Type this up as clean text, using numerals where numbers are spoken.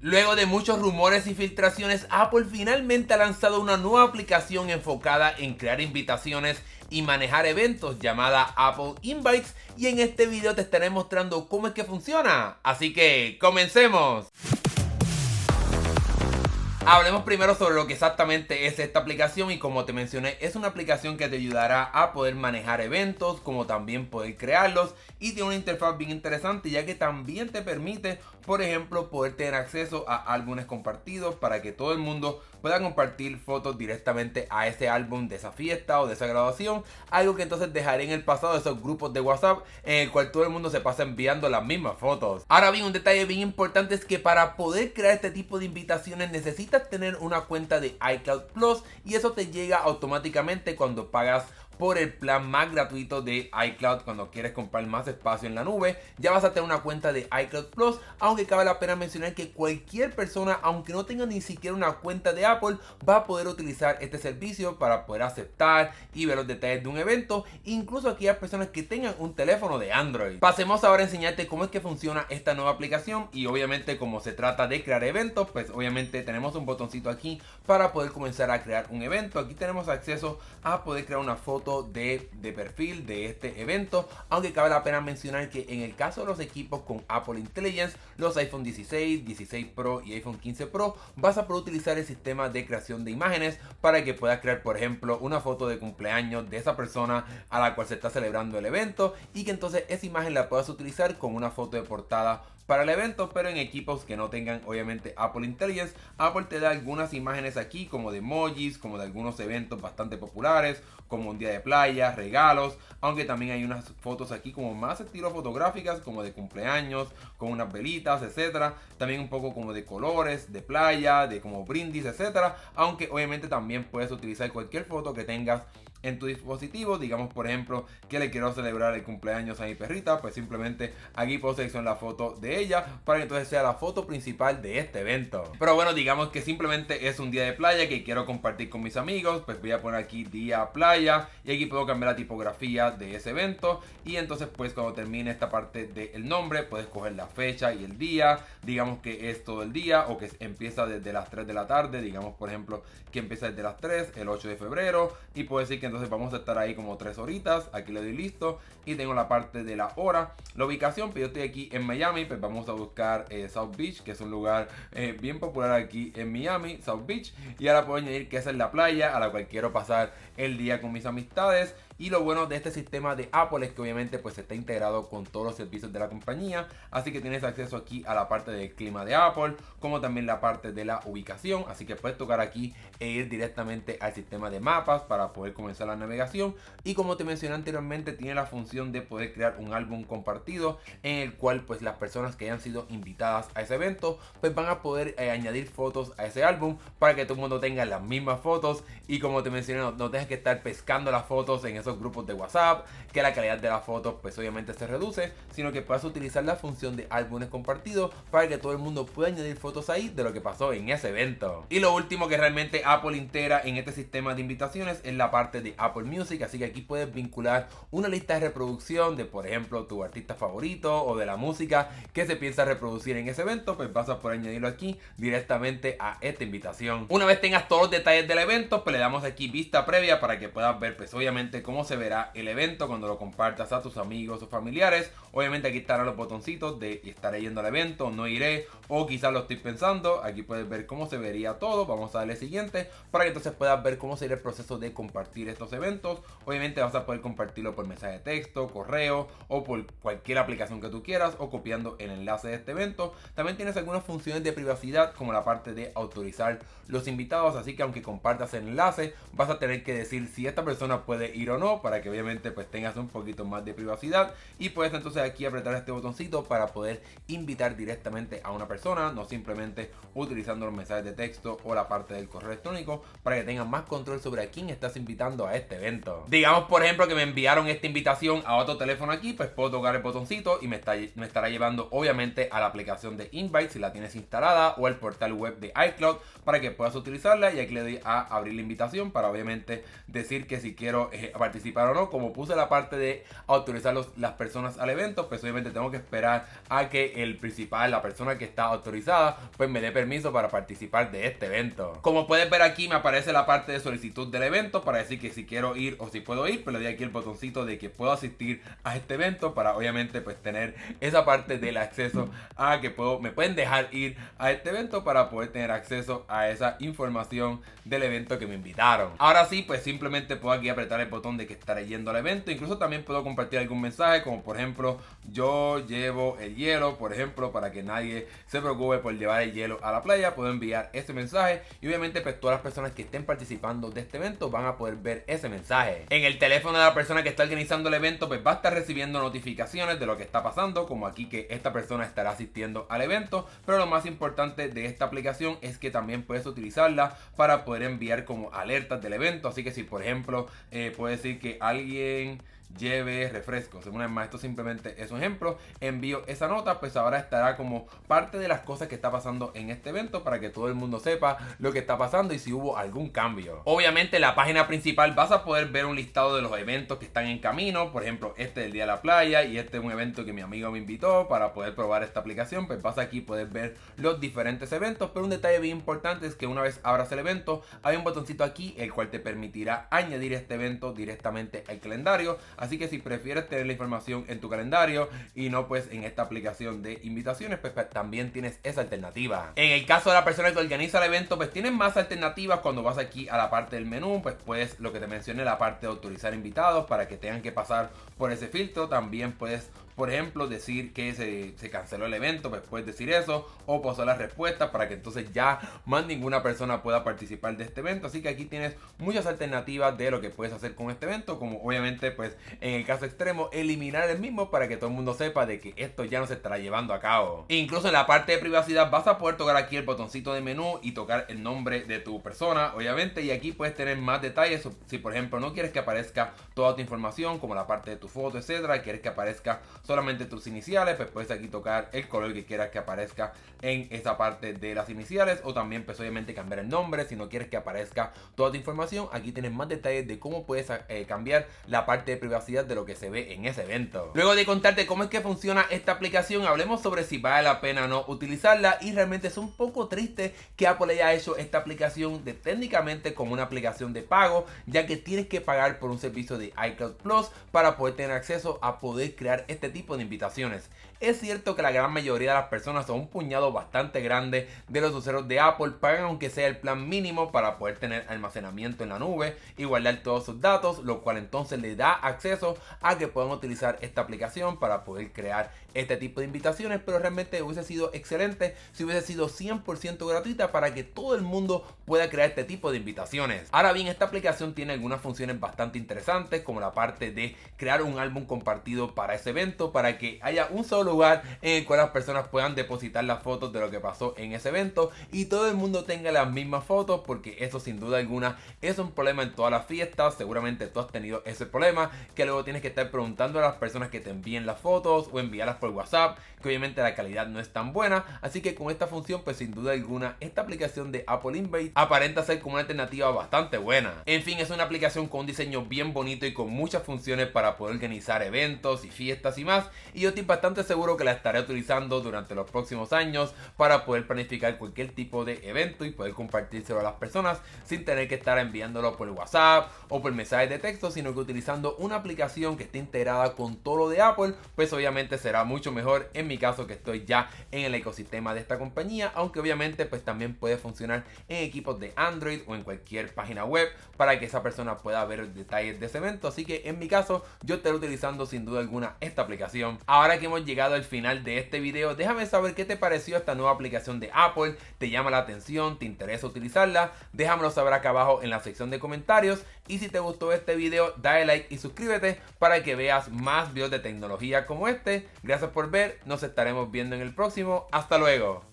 Luego de muchos rumores y filtraciones, Apple finalmente ha lanzado una nueva aplicación enfocada en crear invitaciones y manejar eventos llamada Apple Invites, y en este video te estaré mostrando cómo es que funciona. Así que comencemos. Hablemos primero sobre lo que exactamente es esta aplicación, y como te mencioné, es una aplicación que te ayudará a poder manejar eventos, como también poder crearlos, y tiene una interfaz bien interesante, ya que también te permite, por ejemplo, poder tener acceso a álbumes compartidos para que todo el mundo pueda compartir fotos directamente a ese álbum de esa fiesta o de esa graduación, algo que entonces dejaré en el pasado de esos grupos de WhatsApp en el cual todo el mundo se pasa enviando las mismas fotos. Ahora bien, un detalle bien importante es que para poder crear este tipo de invitaciones necesitas tener una cuenta de iCloud Plus, y eso te llega automáticamente cuando pagas por el plan más gratuito de iCloud. Cuando quieres comprar más espacio en la nube, ya vas a tener una cuenta de iCloud Plus, aunque cabe la pena mencionar que cualquier persona, aunque no tenga ni siquiera una cuenta de Apple, va a poder utilizar este servicio para poder aceptar y ver los detalles de un evento, incluso aquellas personas que tengan un teléfono de Android. Pasemos ahora a enseñarte cómo es que funciona esta nueva aplicación, y obviamente como se trata de crear eventos, pues obviamente tenemos un botoncito aquí para poder comenzar a crear un evento. Aquí tenemos acceso a poder crear una foto de perfil de este evento, aunque cabe la pena mencionar que en el caso de los equipos con Apple Intelligence, los iPhone 16, 16 Pro y iPhone 15 Pro, vas a poder utilizar el sistema de creación de imágenes para que puedas crear, por ejemplo, una foto de cumpleaños de esa persona a la cual se está celebrando el evento, y que entonces esa imagen la puedas utilizar como una foto de portada para el evento. Pero en equipos que no tengan obviamente Apple Intelligence, Apple te da algunas imágenes aquí como de emojis, como de algunos eventos bastante populares, como un día de playa, regalos, aunque también hay unas fotos aquí como más estilo fotográficas, como de cumpleaños, con unas velitas, etcétera. También un poco como de colores, de playa, de como brindis, etcétera. Aunque obviamente también puedes utilizar cualquier foto que tengas en tu dispositivo. Digamos, por ejemplo, que le quiero celebrar el cumpleaños a mi perrita, pues simplemente aquí puedo seleccionar la foto de ella para que entonces sea la foto principal de este evento. Pero bueno, digamos que simplemente es un día de playa que quiero compartir con mis amigos, pues voy a poner aquí día playa, y aquí puedo cambiar la tipografía de ese evento, y entonces pues cuando termine esta parte del nombre puedes coger la fecha y el día, digamos que es todo el día o que empieza desde las 3 de la tarde, digamos por ejemplo que empieza desde las 3, el 8 de febrero, y puedo decir que entonces vamos a estar ahí como 3 horitas. Aquí le doy listo y tengo la parte de la hora, la ubicación, pues yo estoy aquí en Miami, pues vamos a buscar South Beach, que es un lugar bien popular aquí en Miami, South Beach, y ahora puedo añadir que esa es la playa a la cual quiero pasar el día con mis amistades. Y lo bueno de este sistema de Apple es que obviamente pues está integrado con todos los servicios de la compañía, así que tienes acceso aquí a la parte del clima de Apple, como también la parte de la ubicación, así que puedes tocar aquí e ir directamente al sistema de mapas para poder comenzar la navegación. Y como te mencioné anteriormente, tiene la función de poder crear un álbum compartido en el cual pues las personas que hayan sido invitadas a ese evento pues van a poder añadir fotos a ese álbum para que todo el mundo tenga las mismas fotos, y como te mencioné, no tengas que estar pescando las fotos en esos grupos de WhatsApp, que la calidad de las fotos pues obviamente se reduce, sino que puedas utilizar la función de álbumes compartidos para que todo el mundo pueda añadir fotos ahí de lo que pasó en ese evento. Y lo último que realmente Apple integra en este sistema de invitaciones es la parte de Apple Music, así que aquí puedes vincular una lista de reproducción de, por ejemplo, tu artista favorito o de la música que se piensa reproducir en ese evento, pues vas a poder añadirlo aquí directamente a esta invitación. Una vez tengas todos los detalles del evento, pues le damos aquí vista previa para que puedas ver pues obviamente cómo se verá el evento cuando lo compartas a tus amigos o familiares. Obviamente aquí estarán los botoncitos de estaré yendo al evento, no iré, o quizás lo estoy pensando. Aquí puedes ver cómo se vería todo. Vamos a darle siguiente para que entonces puedas ver cómo sería el proceso de compartir estos eventos. Obviamente vas a poder compartirlo por mensaje de texto, correo o por cualquier aplicación que tú quieras, o copiando el enlace de este evento. También tienes algunas funciones de privacidad como la parte de autorizar los invitados, así que aunque compartas el enlace vas a tener que decir si esta persona puede ir o no, para que obviamente pues tengas un poquito más de privacidad. Y puedes entonces aquí apretar este botoncito para poder invitar directamente a una persona, no simplemente utilizando los mensajes de texto o la parte del correo electrónico, para que tengas más control sobre a quién estás invitando a este evento. Digamos por ejemplo que me enviaron esta invitación a otro teléfono aquí, pues puedo tocar el botoncito y me estará llevando obviamente a la aplicación de Invite si la tienes instalada, o el portal web de iCloud para que puedas utilizarla, y aquí le doy a abrir la invitación para obviamente decir que si quiero participar o no. Como puse la parte de autorizar las personas al evento, pues obviamente tengo que esperar a que el principal, la persona que está autorizada, pues me dé permiso para participar de este evento. Como puedes ver aquí me aparece la parte de solicitud del evento para decir que si quiero ir o si puedo ir, pues le doy aquí el botoncito de que puedo asistir a este evento para obviamente pues tener esa parte del acceso a que me pueden dejar ir a este evento para poder tener acceso a esa información del evento que me invitaron. Ahora sí, pues simplemente puedo aquí apretar el botón de que estaré yendo al evento. Incluso también puedo compartir algún mensaje, como por ejemplo, yo llevo el hielo, por ejemplo, para que nadie se preocupe por llevar el hielo a la playa. Puedo enviar ese mensaje y obviamente pues todas las personas que estén participando de este evento van a poder ver ese mensaje. En el teléfono de la persona que está organizando el evento pues va a estar recibiendo notificaciones de lo que está pasando, como aquí que esta persona estará asistiendo al evento. Pero lo más importante de esta aplicación es que también puedes utilizarla para poder enviar como alertas del evento. Así que si por ejemplo puede decir que alguien lleve refrescos, una vez más, esto simplemente es un ejemplo, envío esa nota, pues ahora estará como parte de las cosas que está pasando en este evento para que todo el mundo sepa lo que está pasando y si hubo algún cambio. Obviamente en la página principal vas a poder ver un listado de los eventos que están en camino. Por ejemplo, este es el día de la playa y este es un evento que mi amigo me invitó para poder probar esta aplicación. Pues vas aquí, puedes ver los diferentes eventos, pero un detalle bien importante es que una vez abras el evento hay un botoncito aquí el cual te permitirá añadir este evento directamente al calendario. Así que si prefieres tener la información en tu calendario y no pues en esta aplicación de invitaciones, pues también tienes esa alternativa. En el caso de la persona que organiza el evento, pues tienes más alternativas cuando vas aquí a la parte del menú. Pues puedes, lo que te mencioné, la parte de autorizar invitados para que tengan que pasar por ese filtro. También puedes, por ejemplo, decir que se canceló el evento, pues puedes decir eso, o pausar las respuestas para que entonces ya más ninguna persona pueda participar de este evento. Así que aquí tienes muchas alternativas de lo que puedes hacer con este evento, como obviamente pues en el caso extremo eliminar el mismo para que todo el mundo sepa de que esto ya no se estará llevando a cabo. Incluso en la parte de privacidad vas a poder tocar aquí el botoncito de menú y tocar el nombre de tu persona, obviamente, y aquí puedes tener más detalles. Si por ejemplo no quieres que aparezca toda tu información, como la parte de tu foto, etcétera, quieres que aparezca solamente tus iniciales, pues puedes aquí tocar el color que quieras que aparezca en esa parte de las iniciales, o también pues obviamente cambiar el nombre. Si no quieres que aparezca toda tu información, aquí tienes más detalles de cómo puedes cambiar la parte de privacidad de lo que se ve en ese evento. Luego de contarte cómo es que funciona esta aplicación, hablemos sobre si vale la pena o no utilizarla. Y realmente es un poco triste que Apple haya hecho esta aplicación técnicamente como una aplicación de pago, ya que tienes que pagar por un servicio de iCloud Plus para poder tener acceso a poder crear este tipo de invitaciones. Es cierto que la gran mayoría de las personas, o un puñado bastante grande de los usuarios de Apple, pagan aunque sea el plan mínimo para poder tener almacenamiento en la nube y guardar todos sus datos, lo cual entonces le da acceso a que puedan utilizar esta aplicación para poder crear este tipo de invitaciones. Pero realmente hubiese sido excelente si hubiese sido 100% gratuita para que todo el mundo pueda crear este tipo de invitaciones. Ahora bien, esta aplicación tiene algunas funciones bastante interesantes, como la parte de crear un álbum compartido para ese evento, para que haya un solo lugar en el cual las personas puedan depositar las fotos de lo que pasó en ese evento y todo el mundo tenga las mismas fotos, porque eso sin duda alguna es un problema en todas las fiestas. Seguramente tú has tenido ese problema, que luego tienes que estar preguntando a las personas que te envíen las fotos o enviarlas por WhatsApp, que obviamente la calidad no es tan buena. Así que con esta función, pues sin duda alguna esta aplicación de Apple Invite aparenta ser como una alternativa bastante buena. En fin, es una aplicación con un diseño bien bonito y con muchas funciones para poder organizar eventos y fiestas y más, y yo estoy bastante seguro que la estaré utilizando durante los próximos años para poder planificar cualquier tipo de evento y poder compartírselo a las personas sin tener que estar enviándolo por WhatsApp o por mensajes de texto, sino que utilizando una aplicación que esté integrada con todo lo de Apple, pues obviamente será mucho mejor en mi caso, que estoy ya en el ecosistema de esta compañía, aunque obviamente pues también puede funcionar en equipos de Android o en cualquier página web para que esa persona pueda ver detalles de ese evento. Así que en mi caso yo estaré utilizando sin duda alguna esta aplicación. Ahora que hemos llegado al final de este video, déjame saber qué te pareció esta nueva aplicación de Apple. ¿Te llama la atención? ¿Te interesa utilizarla? Déjamelo saber acá abajo en la sección de comentarios, y si te gustó este video dale like y suscríbete para que veas más videos de tecnología como este. Gracias por ver, nos estaremos viendo en el próximo. Hasta luego.